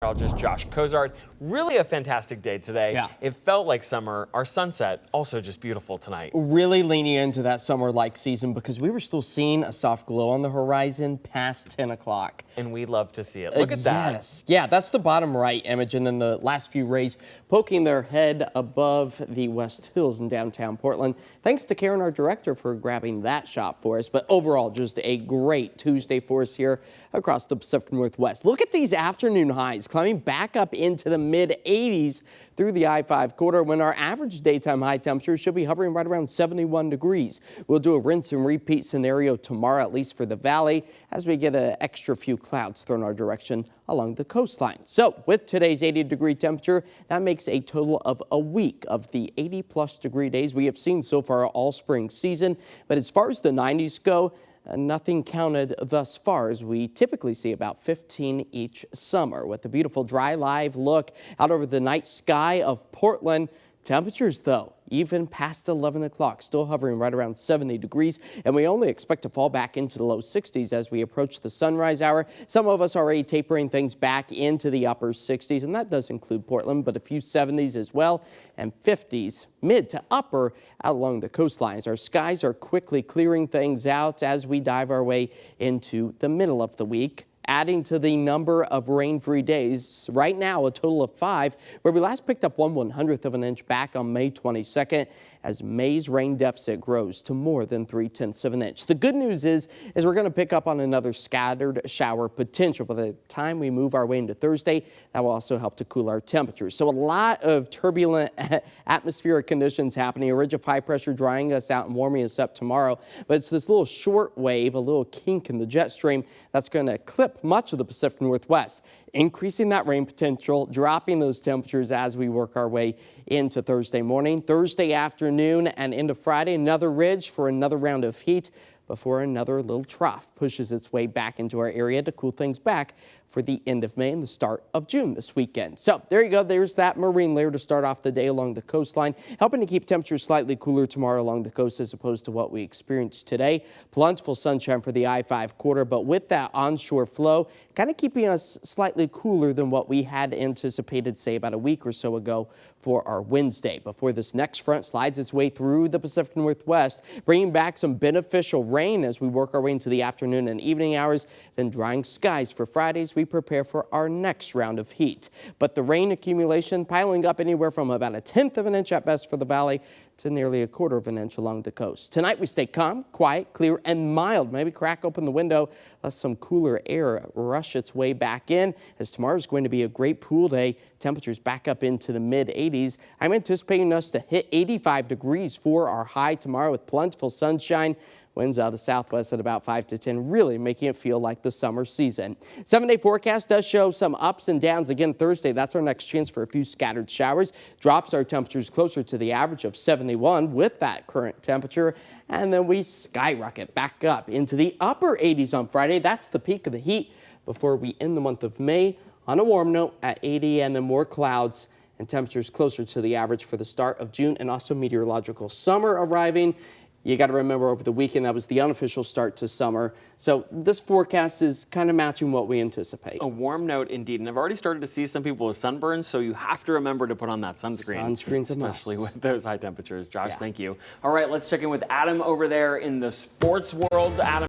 Meteorologist Josh Cozart. Really a fantastic day today. Yeah. It felt like summer. Our sunset, also just beautiful tonight. Really leaning into that summer-like season because we were still seeing a soft glow on the horizon past 10 o'clock. And we love to see it. Look at that. Yes. Yeah, that's the bottom right image, and then the last few rays poking their head above the West Hills in downtown Portland. Thanks to Karen, our director, for grabbing that shot for us. But overall, just a great Tuesday for us here across the Pacific Northwest. Look at these afternoon highs climbing back up into the mid-80s through the I-5 corridor when our average daytime high temperature should be hovering right around 71 degrees. We'll do a rinse and repeat scenario tomorrow, at least for the valley, as we get an extra few clouds thrown our direction along the coastline. So with today's 80-degree temperature, that makes a total of a week of the 80-plus degree days we have seen so far all spring season. But as far as the 90s go, nothing counted thus far, as we typically see about 15 each summer. With the beautiful dry live look out over the night sky of Portland, temperatures, though, even past 11 o'clock, still hovering right around 70 degrees, and we only expect to fall back into the low 60s as we approach the sunrise hour. Some of us already tapering things back into the upper 60s, and that does include Portland, but a few 70s as well, and 50s, mid to upper out along the coastlines. Our skies are quickly clearing things out as we dive our way into the middle of the week, adding to the number of rain-free days. Right now, a total of 5, where we last picked up 1/100th of an inch back on May 22nd, as May's rain deficit grows to more than 3/10 of an inch. The good news is we're going to pick up on another scattered shower potential. By the time we move our way into Thursday, that will also help to cool our temperatures. So a lot of turbulent atmospheric conditions happening. A ridge of high pressure drying us out and warming us up tomorrow. But it's this little short wave, a little kink in the jet stream, that's going to clip much of the Pacific Northwest, increasing that rain potential, dropping those temperatures as we work our way into Thursday morning. Thursday afternoon and into Friday, another ridge for another round of heat before another little trough pushes its way back into our area to cool things back for the end of May and the start of June this weekend. So there you go. There's that marine layer to start off the day along the coastline, helping to keep temperatures slightly cooler tomorrow along the coast as opposed to what we experienced today. Plentiful sunshine for the I-5 corridor, but with that onshore flow, kind of keeping us slightly cooler than what we had anticipated, say, about a week or so ago for our Wednesday, before this next front slides its way through the Pacific Northwest, bringing back some beneficial rain as we work our way into the afternoon and evening hours, then drying skies for Fridays. We prepare for our next round of heat. But the rain accumulation piling up anywhere from about 1/10 of an inch at best for the valley to nearly 1/4 of an inch along the coast. Tonight we stay calm, quiet, clear, and mild. Maybe crack open the window, let some cooler air rush its way back in, as tomorrow's going to be a great pool day. Temperatures back up into the mid-80s. I'm anticipating us to hit 85 degrees for our high tomorrow with plentiful sunshine. Winds out of the southwest at about 5 to 10, really making it feel like the summer season. 7-day forecast does show some ups and downs. Again, Thursday, that's our next chance for a few scattered showers. Drops our temperatures closer to the average of 71 with that current temperature. And then we skyrocket back up into the upper 80s on Friday. That's the peak of the heat before we end the month of May on a warm note at 80, and then more clouds and temperatures closer to the average for the start of June, and also meteorological summer arriving. You got to remember, over the weekend, that was the unofficial start to summer. So this forecast is kind of matching what we anticipate. A warm note indeed. And I've already started to see some people with sunburns, so you have to remember to put on that sunscreen. Sunscreen's a must. Especially with those high temperatures. Josh, Yeah. thank you. All right, let's check in with Adam over there in the sports world. Adam.